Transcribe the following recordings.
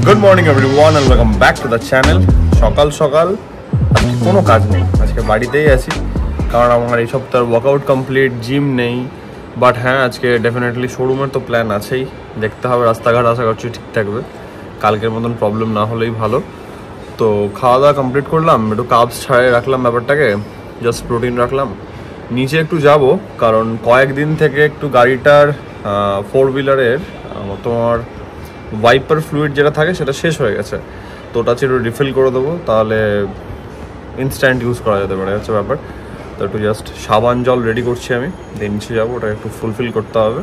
Good morning everyone and welcome back to the channel. সকাল সকাল আজকে কোনো কাজ নেই, আজকে বাড়িতেই আছি কারণ আমার এই সপ্তাহের ওয়ার্কআউট কমপ্লিট, জিম নেই। বাট হ্যাঁ, আজকে ডেফিনেটলি শোরুমের তো প্ল্যান আছেই, দেখতে হবে রাস্তাঘাট আশা করছি ঠিক থাকবে, কালকের মতন প্রবলেম না হলেই ভালো। তো খাওয়া দাওয়া কমপ্লিট করলাম, একটু কার্বস ছাড়িয়ে রাখলাম ব্যাপারটাকে, জাস্ট প্রোটিন রাখলাম। নিচে একটু যাব কারণ কয়েকদিন থেকে একটু গাড়িটার 4 হুইলারের তোমার ওয়াইপার ফ্লুইড যেটা থাকে সেটা শেষ হয়ে গেছে, তো ওটা একটু রিফিল করে দেবো, তাহলে ইনস্ট্যান্ট ইউজ করা যেতে পারে হচ্ছে ব্যাপার। তো একটু জাস্ট সাবান জল রেডি করছি আমি, দিয়ে নিচে যাবো, ওটা একটু ফুলফিল করতে হবে,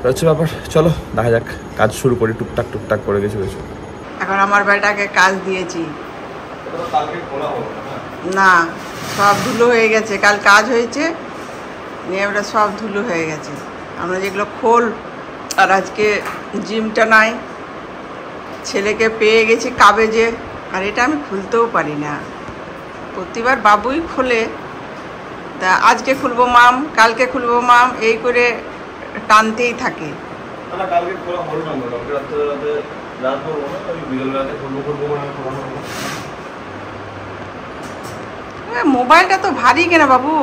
হচ্ছে ব্যাপার। চলো দেখা যাক, কাজ শুরু করি টুকটাক টুকটাক করে কিছু কিছু। এখন আমার বেটাকে কাজ দিয়েছি না, সব ধুলো হয়ে গেছে, কাল কাজ হয়েছে নিয়ে ওটা সব ধুলো হয়ে গেছে। আমরা যেগুলো খোল, আর আজকে জিমটা নাই, ছেলেকে পেয়ে গেছি কাবেজে, আর এটা আমি খুলতেও পারি না, প্রতিবার বাবুই খোলে। তা আজকে খুলবো মাম, কালকে খুলবো মাম, এই করে টানতেই থাকে। মোবাইলটা তো ভারী কেনা বাবু,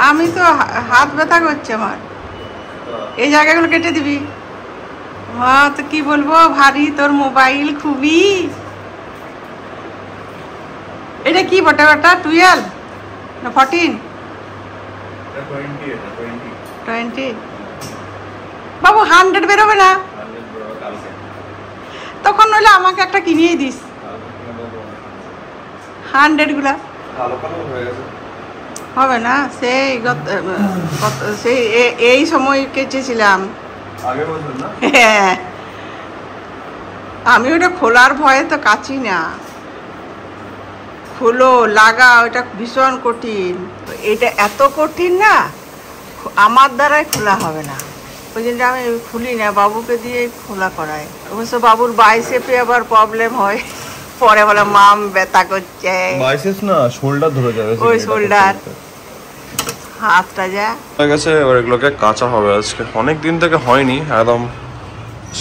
আমি তো হাত ব্যথা করছে আমার, এই জায়গাগুলো কেটে দিবি। হ্যাঁ তো কি বলবো, ভারী তোর মোবাইল খুবই। এটা কি বটে, ওটা 12 না 14? 20 বাবু, 100 বেরোবে না তখন, নইলে আমাকে একটা কিনিয়ে দিস 100 গুলা। হবে না, সেই এই সময় কেটেছিলাম। হ্যাঁ, আমি ওটা খোলার ভয়ে তো কাচি না, খোলো লাগা, ওটা ভীষণ কঠিন, এটা এত কঠিন না, আমার দ্বারাই খোলা হবে না, ওই জন্য আমি খুলি না, বাবুকে দিয়ে খোলা করাই। অবশ্য বাবুর বাইসেপে আবার প্রবলেম হয়, পরে বলে মাম ব্যথা করছে, বাইসেপস না শোল্ডার ধরে যাবে, ওই শোল্ডার হাতটা যা হয়ে গেছে। এবার এগুলোকে কাঁচা হবে, আজকে অনেক দিন থেকে হয়নি, একদম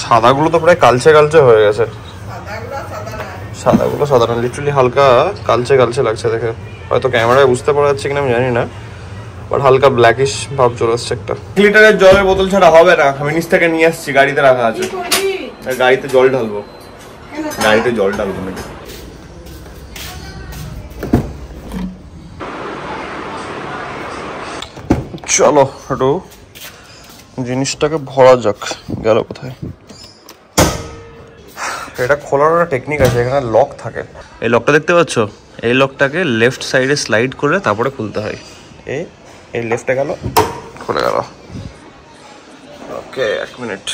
সাদাগুলো তো প্রায় কালচে কালচে হয়ে গেছে, সাদাগুলো সাধারণ লিটারালি হালকা কালচে কালচে লাগছে দেখে, হয়তো ক্যামেরায় বুঝতে পারা যাচ্ছে কিনা আমি জানি না, বাট হালকা ব্ল্যাকিশ ভাব চলে আসছে। একটা লিটারের জলের বোতল ছাড়া হবে না, আমি নিচ থেকে নিয়ে আসছি, গাড়িতে রাখা আছে, গাড়িতে জল ঢালবো, গাড়িতে জল ঢালবো নাকি। চলো একটু জিনিসটাকে ভরা যাক, গেল কোথায়। এটা খোলার একটা টেকনিক আছে, এখানে লক থাকে, এই লকটা দেখতে পাচ্ছ, এই লকটাকে লেফট সাইডে স্লাইড করে তারপরে খুলতে হয়, এই লেফটে গেল, খুলে গেল। ওকে, 1 মিনিট।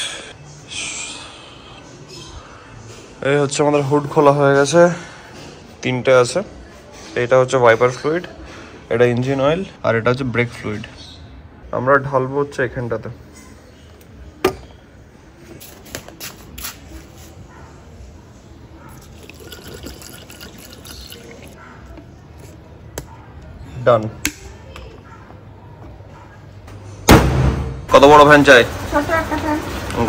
এই হচ্ছে আমাদের হুড খোলা হয়ে গেছে, 3টে আছে, এটা হচ্ছে ওয়াইপার ফ্লুইড, এটা ইঞ্জিন অয়েল, আর এটা হচ্ছে ব্রেক ফ্লুইড। আমরা ঢালবো হচ্ছে এখানটাতে, ডান। কত বড় ফ্যান চাই?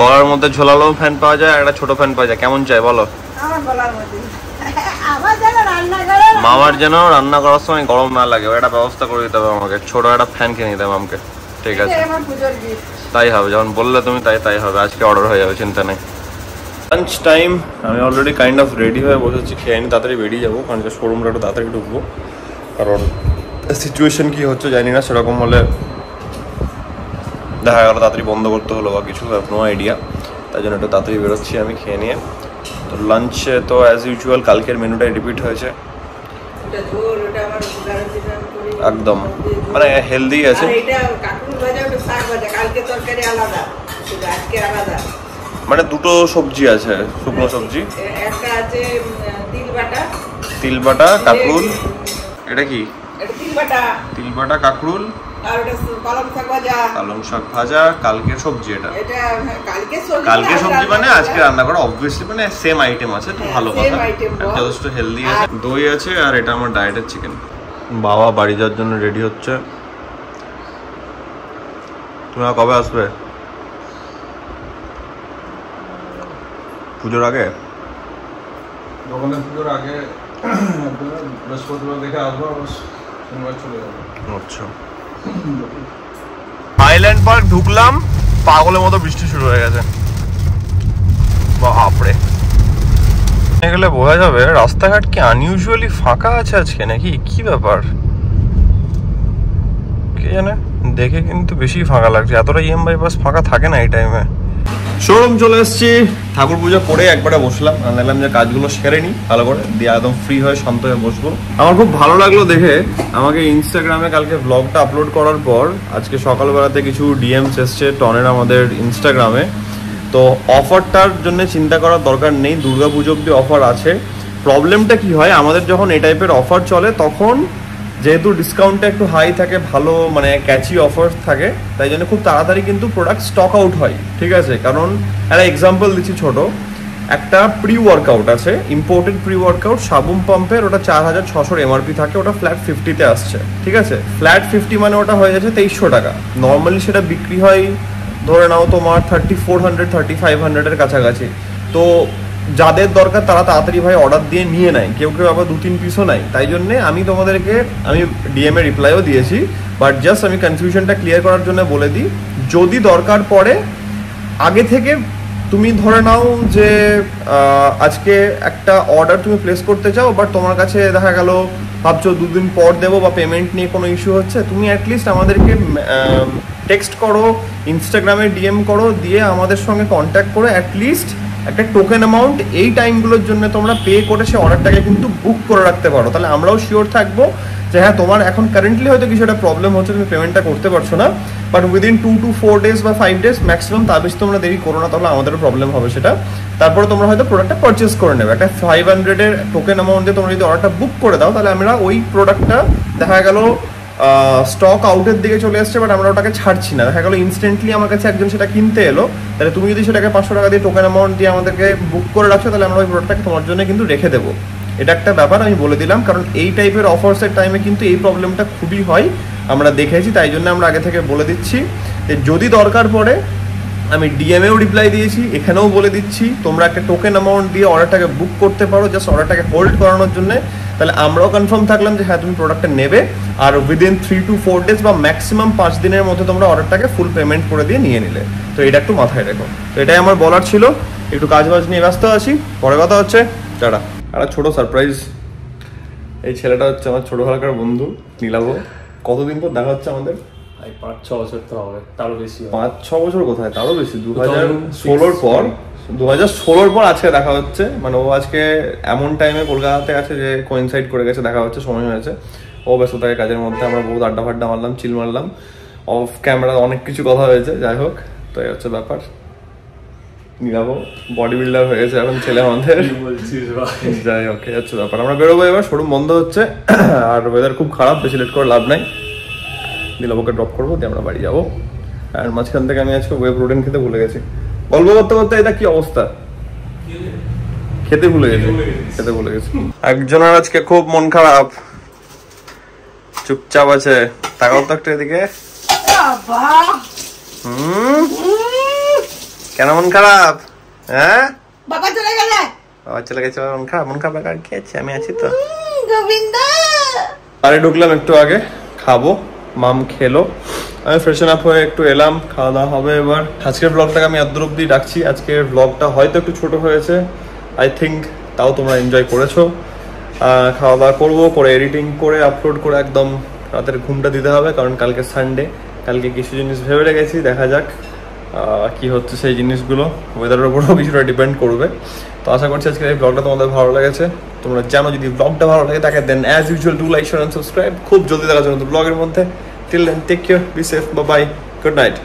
গলার মধ্যে ঝোলালো ফ্যান পাওয়া যায়, একটা ছোট ফ্যান পাওয়া যায়, কেমন চাই বলো? মামার যেন রান্না করার সময় গরম না লাগে, একটা ব্যবস্থা করে দিতে হবে আমাকে, ছোট একটা ফ্যান কিনে দিতে হবে আমাকে। ঠিক আছে, তাই হবে, যখন বললে তুমি তাই হবে, আজকে অর্ডার হয়ে যাবে, চিন্তা নেই। লাঞ্চ টাইম, আমি অলরেডি কাইন্ড অফ রেডি হয়ে বসেছি, খেয়ে নিয়ে তাড়াতাড়ি বেরিয়ে যাবো, কারণ শোরুমটা একটু তাড়াতাড়ি ঢুকবো, কারণ সিচুয়েশন কি হচ্ছে জানি না, সেরকম হলে দেখা গেল তাড়াতাড়ি বন্ধ করতে হলো বা কিছু, নো আইডিয়া, তাই জন্য একটু তাড়াতাড়ি বেরোচ্ছি আমি খেয়ে নিয়ে। তো লাঞ্চে তো অ্যাজ ইউজুয়াল কালকের মেনুটাই রিপিট হয়েছে, একদম মানে হেলদি আছে, মানে দুটো সবজি আছে, শুকনো সবজি, তিল বাটা কাঁকরুল, এটা কি তিল বাটা কাঁকরুল, পালং শাক ভাজা, কালকের সবজি, এটা কালকে সবজি মানে আজকে রান্না করা, অবভিয়াসলি মানে সেম আইটেম আছে, তো ভালো কথা, যথেষ্ট হেলদি আছে, দই আছে, আর এটা আমার ডায়েটের চিকেন। বাবা বাড়ি যাওয়ার জন্য রেডি হচ্ছে, তুমি কবে আসবে? পুজোর আগে দোকানে পুজোর আগে বৃহস্পতিবার দেখে আসবো, শনিবার চলে যাবো। আচ্ছা, আইল্যান্ড পার্ক ঢুকলাম, পাগলের মতো বৃষ্টি শুরু হয়ে গেছে। বাপরে, গেলে বোঝা যাবে রাস্তাঘাট কি আনইউজুয়ালি ফাঁকা আছে আজকে, নাকি কি ব্যাপার কে জানে। দেখে কিন্তু বেশি ফাঁকা লাগছে, এতটা ইএম বাইপাস ফাঁকা থাকে না এই টাইমে। শোরুম চলে এসেছি, ঠাকুর পুজো করে একবারে বসলাম, দেখলাম যে কাজগুলো সেরে নি ভালো করে, দিয়ে একদম ফ্রি হয়ে শান্ত হয়ে বসবো। আমার খুব ভালো লাগলো দেখে, আমাকে ইনস্টাগ্রামে কালকে ব্লগটা আপলোড করার পর আজকে সকালবেলাতে কিছু ডিএমস এসছে টনের আমাদের ইনস্টাগ্রামে। তো অফারটার জন্য চিন্তা করার দরকার নেই, দুর্গাপুজো অব্দি অফার আছে। প্রবলেমটা কি হয়, আমাদের যখন এই টাইপের অফার চলে তখন যেহেতু ডিসকাউন্টটা একটু হাই থাকে, ভালো মানে ক্যাচি অফার থাকে, তাই জন্য খুব তাড়াতাড়ি কিন্তু প্রোডাক্ট স্টক আউট হয়, ঠিক আছে। কারণ একটা এক্সাম্পল দিচ্ছি ছোট, একটা প্রি ওয়ার্কআউট আছে, ইম্পোর্টেড প্রি ওয়ার্কআউট সাবুম পাম্পের, ওটা 4600 এমআরপি থাকে, ওটা ফ্ল্যাট 50-তে আসছে, ঠিক আছে। ফ্ল্যাট 50 মানে ওটা হয়ে যাচ্ছে 2300 টাকা। নর্মালি সেটা বিক্রি হয় ধরে নাও তোমার 3400-3500 কাছাকাছি। তো যাদের দরকার তারা তাড়াতাড়ি ভাই অর্ডার দিয়ে নিয়ে নেয়, কেউ কেউ আবার 2-3 পিসও নেয়। তাই জন্যে আমি তোমাদেরকে ডিএমএ রিপ্লাইও দিয়েছি, বাট জাস্ট আমি কনফিউশনটা ক্লিয়ার করার জন্য বলে দিই, যদি দরকার পড়ে আগে থেকে তুমি ধরে নাও যে আজকে একটা অর্ডার তুমি প্লেস করতে চাও, বাট তোমার কাছে দেখা গেল ভাবছো 2 দিন পর দেবো বা পেমেন্ট নিয়ে কোনো ইস্যু হচ্ছে, তুমি অ্যাটলিস্ট আমাদেরকে টেক্সট করো, ইনস্টাগ্রামে ডিএম করো, দিয়ে আমাদের সঙ্গে কন্ট্যাক্ট করে অ্যাটলিস্ট একটা টোকেন অ্যামাউন্ট এই টাইমগুলোর জন্য তোমরা পে করে সে অর্ডারটাকে কিন্তু বুক করে রাখতে পারো। তাহলে আমরাও শিওর থাকবো যে হ্যাঁ তোমার এখন কারেন্টলি হয়তো কিছু একটা প্রবলেম হচ্ছে, তুমি পেমেন্টটা করতে পারছো না, বাট উইদিন 2 to 4 days বা 5 days ম্যাক্সিমাম, তার বেশি তোমরা দেরি করো না, তাহলে আমাদেরও প্রবলেম হবে সেটা। তারপরে তোমরা হয়তো প্রোডাক্টটা পারচেস করে নেবে, একটা 500-এর টোকেন অ্যামাউন্ট দিয়ে তোমরা যদি অর্ডারটা বুক করে দাও, তাহলে আমরা ওই প্রোডাক্টটা দেখা গেল স্টক আউটের দিকে চলে আসছে, বাট আমরা ওটাকে ছাড়ছি না, দেখা গেলো ইনস্ট্যান্টলি আমার কাছে একজন সেটা কিনতে এলো, তাহলে তুমি যদি সেটাকে 500 টাকা দিয়ে টোকেন অ্যামাউন্ট দিয়ে আমাদেরকে বুক করে রাখছো, তাহলে আমরা ওই প্রোডাক্টটাকে তোমার জন্য কিন্তু রেখে দেবো। এটা একটা ব্যাপার আমি বলে দিলাম, কারণ এই টাইপের অফার্সের টাইমে কিন্তু এই প্রবলেমটা খুবই হয়, আমরা দেখেছি, তাই জন্য আমরা আগে থেকে বলে দিচ্ছি যে যদি দরকার পড়ে, আমি ডিএমএও রিপ্লাই দিয়েছি, এখানেও বলে দিচ্ছি, তোমরা একটা টোকেন অ্যামাউন্ট দিয়ে অর্ডারটাকে বুক করতে পারো, জাস্ট অর্ডারটাকে হোল্ড করানোর জন্য, তাহলে আমরাও কনফার্ম থাকলাম যে হ্যাঁ তুমি প্রোডাক্টটা নেবে, আর উইদিন 3 to 4 days বা ম্যাক্সিমাম 5 দিনের মধ্যে তোমরা অর্ডারটাকে ফুল পেমেন্ট করে দিয়ে নিয়ে নিলে। তো এটা একটু মাথায় রেখো। তো এটাই আমার বলার ছিল, একটু কাজ বাজ নিয়ে ব্যস্ত আছি, পরে কথা হচ্ছে, টাটা। একটা ছোটো সারপ্রাইজ, এই ছেলেটা হচ্ছে আমার ছোটবেলাকার বন্ধু নীলাভ। কতদিন পর দেখা হচ্ছে আমাদের? 5-6 বছর তো হবে, তারও বেশি। 5-6 বছর কোথায়, তারও বেশি, 2016 পর, 2016 পর আজকে দেখা হচ্ছে। মানে ও আজকে এমন টাইমে কলকাতাতে আছে যে কোইনসাইড করে গেছে, দেখা হচ্ছে, সময় হয়েছে। ও ব্যস্ত থাকে কাজের মধ্যে, আমরা বহুত আড্ডা ফাড্ডা মারলাম, চিল মারলাম, অফ ক্যামেরা অনেক কিছু কথা হয়েছে, যাই হোক। তো এই হচ্ছে ব্যাপার, নীলাভ বডি বিল্ডার হয়ে গেছে এখন ছেলে আমাদের, যাই হোক এই হচ্ছে ব্যাপার। আমরা বেরোবো এবার, শোরুম বন্ধ হচ্ছে, আর ওয়েদার খুব খারাপ, বেশি লেট করে লাভ নাই। নীলাভকে ড্রপ করবো, দিয়ে আমরা বাড়ি যাবো। আর মাঝখান থেকে আমি আজকে ওয়ে প্রোটিন খেতে ভুলে গেছি, গল্প করতে করতে এটা কি অবস্থা, খেতে ভুলে গেছি। একজনের আজকে খুব মন খারাপ, চুপচাপ আছে, তাকাও তো একটা এদিকে। কেন মন খারাপ? হ্যাঁ বাবা চলে গেলে, বাবা চলে গেছে, মন খারাপ আর কি আছে, আমি আছি তো। গোবিন্দ বাড়ি ঢুকলাম একটু আগে, খাবো, মাম খেলো, আমি ফ্রেশন আপ হয়ে একটু এলাম, খাওয়া দাওয়া হবে এবার। আজকের ব্লগটাকে আমি এত অব্দি রাখছি, আজকের ব্লগটা হয়তো একটু ছোট হয়েছে, আই থিঙ্ক, তাও তোমরা এনজয় করেছো। খাওয়া দাওয়া করবো, করে এডিটিং করে আপলোড করে একদম রাতের ঘুমটা দিতে হবে, কারণ কালকে সানডে, কালকে কিছু জিনিস ভেবে রেখেছি, দেখা যাক কি হচ্ছে সেই জিনিসগুলো, ওয়েদারের উপরেও কিছুটা ডিপেন্ড করবে। তো আশা করছি আজকের এই ব্লগটা তোমাদের ভালো লেগেছে। তোমরা জানো যদি ব্লগটা ভালো লাগে থাকে, then as usual do like, share and subscribe. খুব জলদি দেখার জন্য ব্লগের মধ্যে। Till then take care, be safe, bye bye, good night.